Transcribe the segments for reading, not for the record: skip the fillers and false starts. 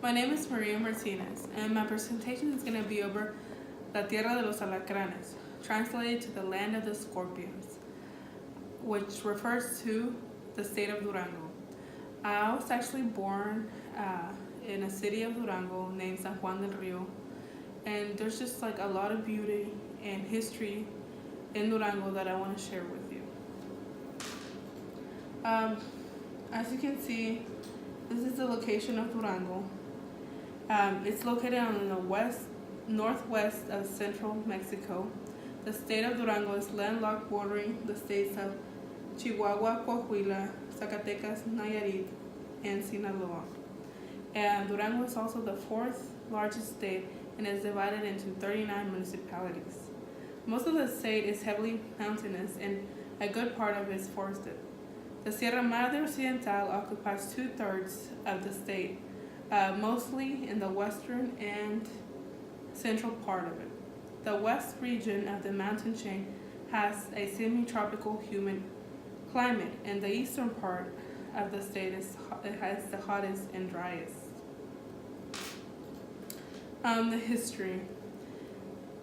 My name is Maria Martinez, and my presentation is going to be over La Tierra de los Alacranes, translated to the land of the scorpions, which refers to the state of Durango. I was actually born in a city of Durango named San Juan del Rio, and there's just like a lot of beauty and history in Durango that I want to share with you. As you can see, this is the location of Durango. It's located on the northwest of central Mexico. The state of Durango is landlocked, bordering the states of Chihuahua, Coahuila, Zacatecas, Nayarit, and Sinaloa. And Durango is also the fourth largest state and is divided into 39 municipalities. Most of the state is heavily mountainous and a good part of it is forested. The Sierra Madre Occidental occupies 2/3 of the state, mostly in the western and central part of it. The west region of the mountain chain has a semi-tropical humid climate, and the eastern part of the state has the hottest and driest. The history.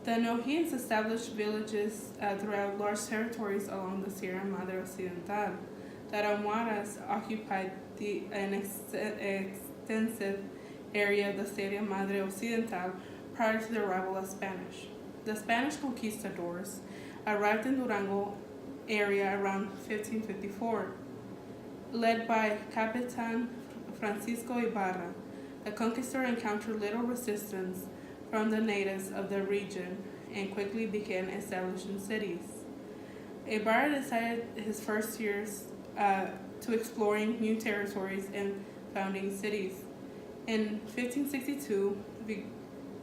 The Nohians established villages throughout large territories along the Sierra Madre Occidental. The Arahuaras occupied an extensive area of the Sierra Madre Occidental prior to the arrival of Spanish. The Spanish conquistadors arrived in Durango area around 1554. Led by Capitan Francisco Ibarra, the conquistador encountered little resistance from the natives of the region and quickly began establishing cities. Ibarra decided his first years to exploring new territories and founding cities. In 1562,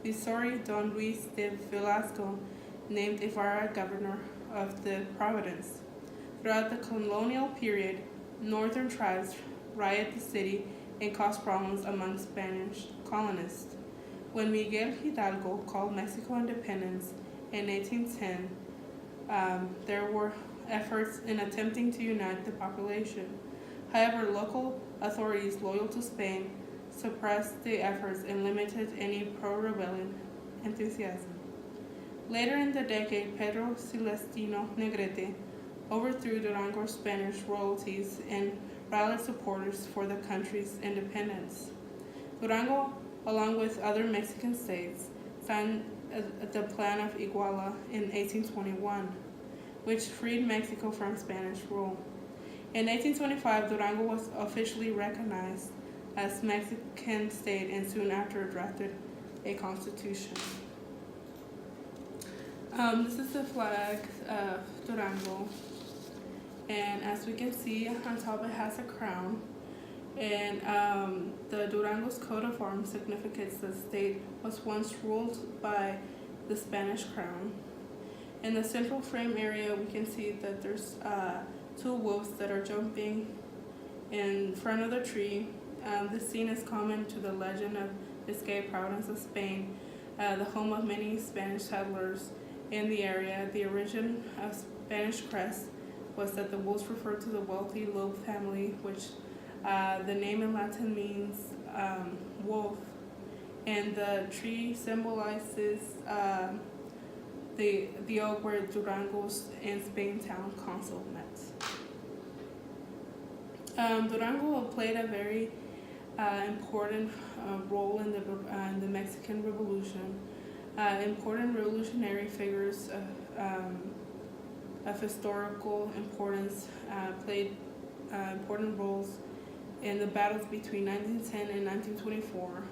Viceroy Don Luis de Velasco named Ibarra governor of the province. Throughout the colonial period, northern tribes rioted the city and caused problems among Spanish colonists. When Miguel Hidalgo called Mexico independence in 1810, there were efforts in attempting to unite the population. However, local authorities loyal to Spain suppressed the efforts and limited any pro-rebellion enthusiasm. Later in the decade, Pedro Celestino Negrete overthrew Durango's Spanish royalties and rallied supporters for the country's independence. Durango, along with other Mexican states, signed the Plan of Iguala in 1821, which freed Mexico from Spanish rule. In 1825, Durango was officially recognized as Mexican state and soon after drafted a constitution. This is the flag of Durango, and as we can see on top it has a crown, and the Durango's coat of arms significates the state was once ruled by the Spanish crown. In the central frame area we can see that there's two wolves that are jumping in front of the tree. This scene is common to the legend of Biscay province of Spain, the home of many Spanish settlers in the area. The origin of Spanish crest was that the wolves referred to the wealthy Loeb family, which the name in Latin means wolf, and the tree symbolizes the oak where Durango's and Spain town council met. Durango played a very important role in the Mexican Revolution. Important revolutionary figures of historical importance played important roles in the battles between 1910 and 1924,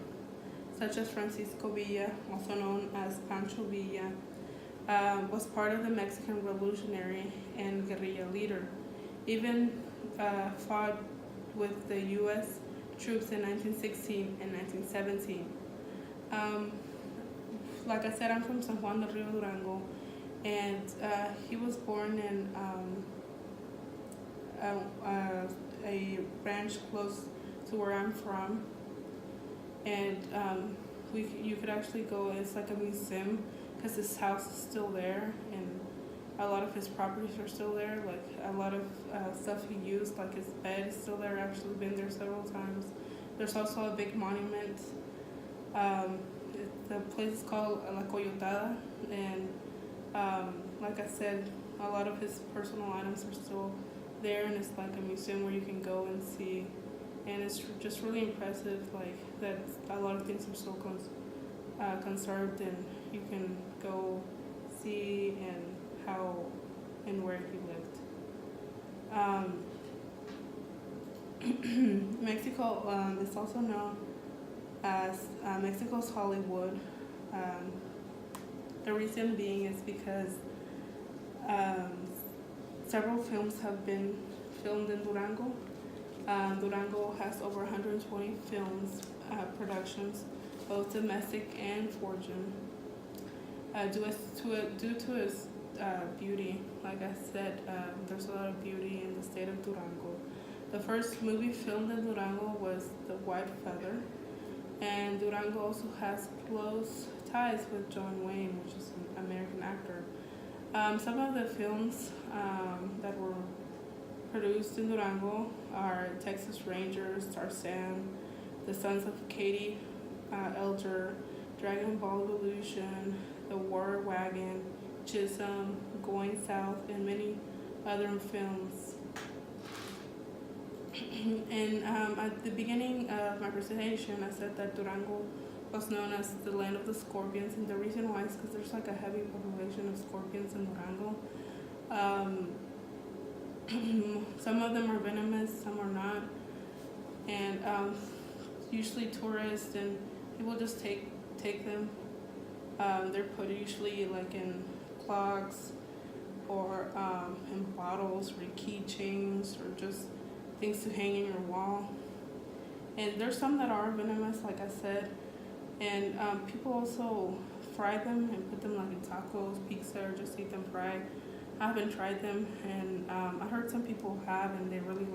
such as Francisco Villa, also known as Pancho Villa, was part of the Mexican Revolutionary and guerrilla leader. Even fought with the U.S. troops in 1916 and 1917. Like I said, I'm from San Juan del Rio, Durango, and he was born in a ranch close to where I'm from, and you could actually go. It's like a museum because his house is still there, and a lot of his properties are still there. Like a lot of stuff he used, like his bed is still there. I've actually been there several times. There's also a big monument Um, the place is called La Coyotada, and like I said, a lot of his personal items are still there, and it's like a museum where you can go and see, and it's just really impressive, like that a lot of things are so conserved, and you can go see and how and where he lived. Um, Mexico is also known as Mexico's Hollywood. Um, the reason being is because um, several films have been filmed in Durango. Durango has over 120 films, productions, both domestic and foreign. Due to its beauty, like I said, there's a lot of beauty in the state of Durango. The first movie filmed in Durango was The White Feather, and Durango also has close ties with John Wayne, which is an American actor. Some of the films that were produced in Durango are Texas Rangers, Tarzan, The Sons of Katie Elder, Dragon Ball Evolution, The War Wagon, Chisholm, Going South, and many other films. And at the beginning of my presentation, I said that Durango was known as the land of the scorpions, and the reason why is because there's like a heavy population of scorpions in Durango. Um, some of them are venomous, some are not, and usually tourists and people just take them. They're put usually like in clogs or in bottles or keychains or just things to hang in your wall. And there's some that are venomous, like I said, and people also fry them and put them like in tacos, pizza, or just eat them fried. I haven't tried them, and I heard some people have, and they really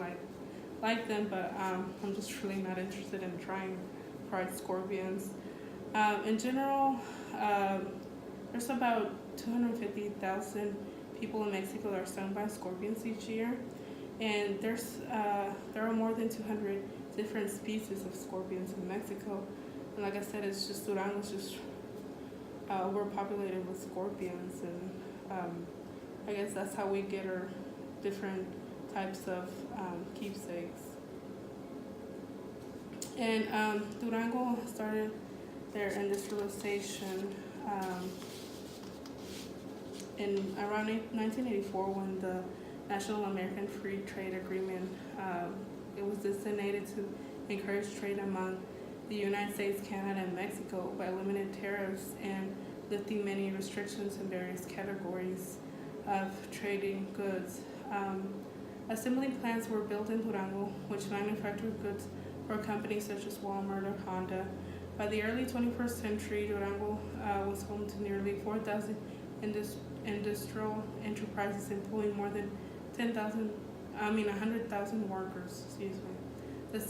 like them, but I'm just really not interested in trying fried scorpions. In general, there's about 250,000 people in Mexico that are stung by scorpions each year, and there are more than 200 different species of scorpions in Mexico. And like I said, it's just Durango's just overpopulated with scorpions, and I guess that's how we get our different types of keepsakes. And Durango started their industrialization in around 1984 when the National American Free Trade Agreement it was designated to encourage trade among the United States, Canada, and Mexico by limiting tariffs and lifting many restrictions in various categories of trading goods. Assembly plants were built in Durango, which manufactured goods for companies such as Walmart or Honda. By the early 21st century, Durango was home to nearly 4,000 industrial enterprises employing more than 100,000 workers. Excuse me. The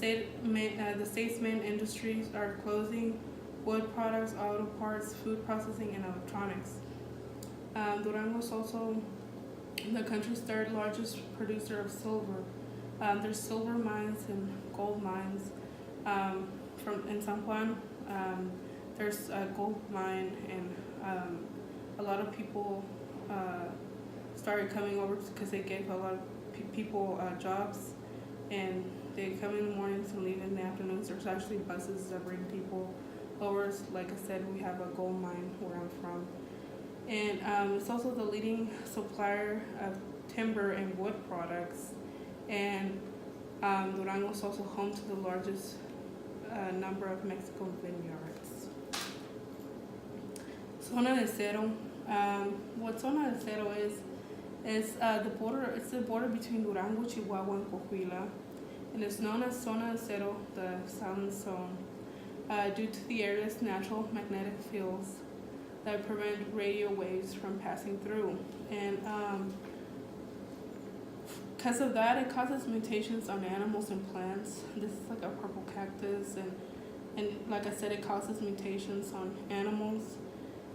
state's main industries are clothing, wood products, auto parts, food processing, and electronics. Durango is also the country's third largest producer of silver. There's silver mines and gold mines. In San Juan, there's a gold mine, and a lot of people started coming over because they gave a lot of people jobs, and they come in the mornings and leave in the afternoons. There's actually buses that bring people over. Like I said, we have a gold mine where I'm from. And it's also the leading supplier of timber and wood products. And Durango is also home to the largest number of Mexican vineyards. Zona de Cero. What Zona de Cero is the border. It's the border between Durango, Chihuahua, and Coahuila, and it's known as Zona de Cero, the silent zone, due to the area's natural magnetic fields that prevent radio waves from passing through. And because of that, it causes mutations on animals and plants. This is like a purple cactus, and like I said, it causes mutations on animals.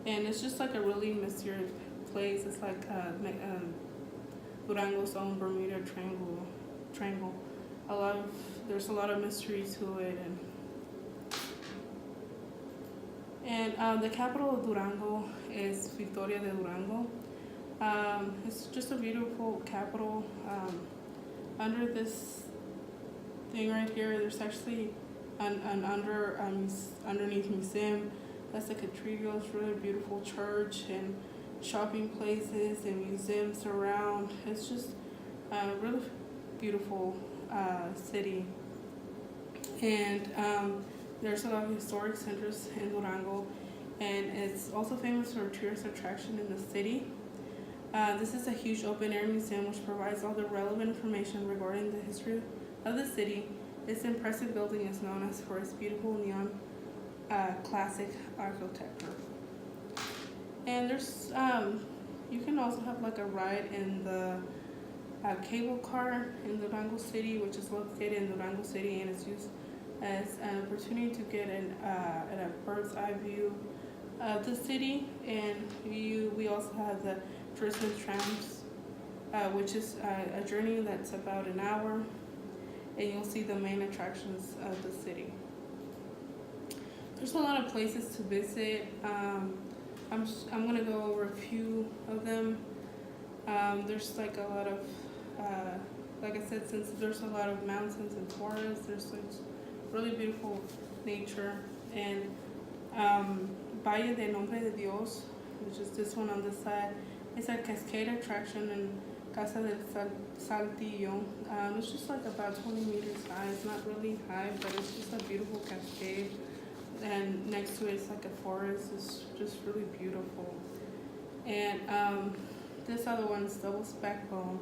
And it's just like a really mysterious place. It's like Durango's own Bermuda Triangle. There's a lot of mystery to it, and And the capital of Durango is Victoria de Durango. It's just a beautiful capital. Under this thing right here, there's actually underneath museum. That's a cathedral. It's really beautiful church and shopping places and museums around. It's just a really beautiful city. And there's a lot of historic centers in Durango, and it's also famous for tourist attraction in the city. This is a huge open-air museum which provides all the relevant information regarding the history of the city. This impressive building is known as for its beautiful neon classic architecture. And there's you can also have like a ride in the cable car in Durango City, which is located in Durango City, and it's used as an opportunity to get a bird's eye view of the city. And we also have the Christmas trams, which is a journey that's about an hour, and you'll see the main attractions of the city. There's a lot of places to visit. I'm gonna go over a few of them. There's like a lot of, like I said, since there's a lot of mountains and forests, there's like really beautiful nature. And Valle de Nombre de Dios, which is this one on the side, it's a cascade attraction in Casa del Saltillo. It's just like about 20 meters high. It's not really high, but it's just a beautiful cascade. And next to it is like a forest. It's just really beautiful. And this other one's Devil's Backbone.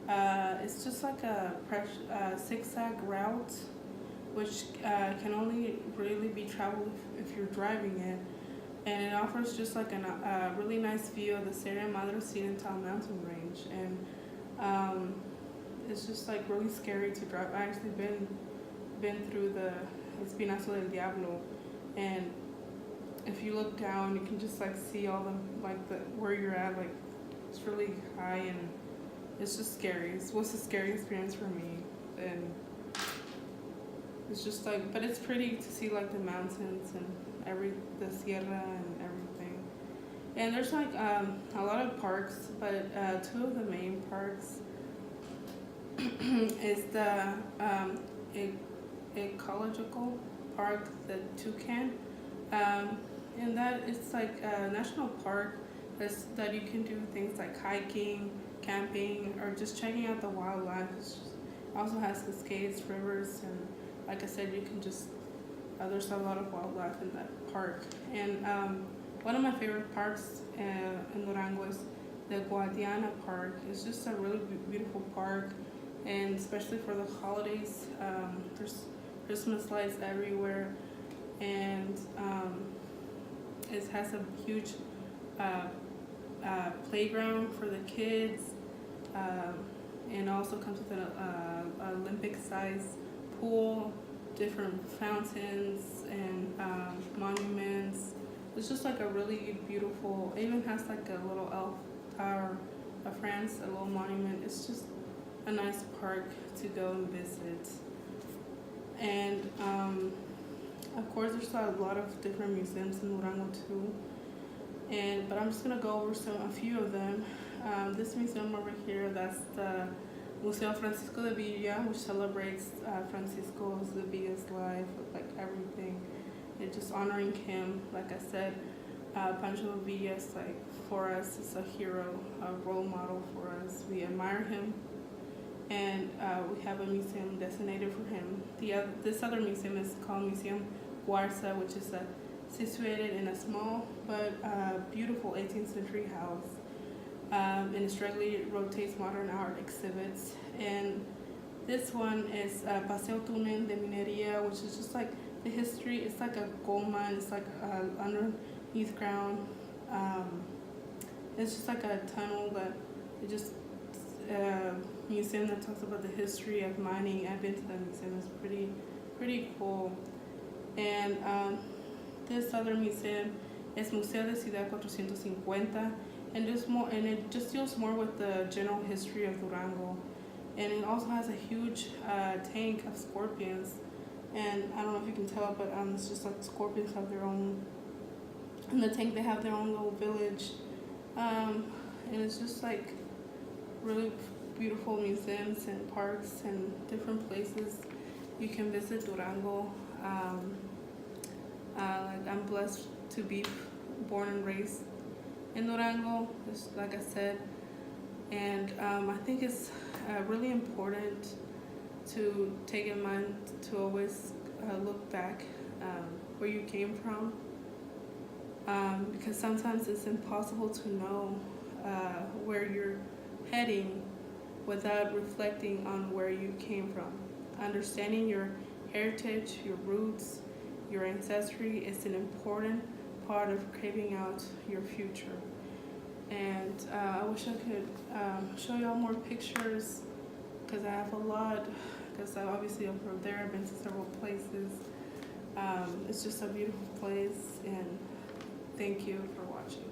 It's just like a zigzag route, which can only really be traveled if you're driving it. And it offers just like a really nice view of the Sierra Madre Occidental mountain range. And it's just like really scary to drive. I actually been through the Espinazo del Diablo, and if you look down, you can just like see all the where you're at. Like it's really high, and it's just scary. It was a scary experience for me, and it's just like, but it's pretty to see like the mountains and the sierra and everything. And there's like a lot of parks, but two of the main parks is the ecological park, the Toucan. And that it's like a national park that you can do things like hiking, camping, or just checking out the wildlife. It also has cascades, rivers, and like I said, you can just there's a lot of wildlife in that park. And one of my favorite parks in Durango is the Guadiana Park. It's just a really beautiful park, and especially for the holidays, there's Christmas lights everywhere, and it has a huge playground for the kids, and also comes with an Olympic-sized pool, different fountains, and monuments. It's just like a really beautiful, it even has like a little elf tower of France, a little monument. It's just a nice park to go and visit. And of course there's a lot of different museums in Durango too. But I'm just gonna go over a few of them. This museum over here, that's the Museo Francisco de Villa, which celebrates Francisco de Villa's life, like everything, and just honoring him. Like I said, Pancho Villa is like, for us, is a hero, a role model for us. We admire him, and we have a museum designated for him. This other museum is called Museum Guarza, which is situated in a small but beautiful 18th century house. And it regularly rotates modern art exhibits. And this one is Paseo Túnel de Minería, which is just like the history. It's like a gold mine. It's like underneath ground. It's just like a tunnel that it just museum that talks about the history of mining. I've been to that museum. It's pretty cool. And this other museum is Museo de Ciudad 450, and it just deals more with the general history of Durango. And it also has a huge tank of scorpions, and I don't know if you can tell, but it's just like scorpions have their own In the tank, they have their own little village, and it's just like really beautiful museums and parks and different places you can visit Durango. Like I'm blessed to be born and raised in Durango, just like I said, and I think it's really important to take in mind to always look back where you came from, because sometimes it's impossible to know where you're heading without reflecting on where you came from. Understanding your heritage, your roots, your ancestry is an important part of carving out your future. And I wish I could show y'all more pictures because I have a lot. Because obviously I'm from there. I've been to several places. It's just a beautiful place, and thank you for watching.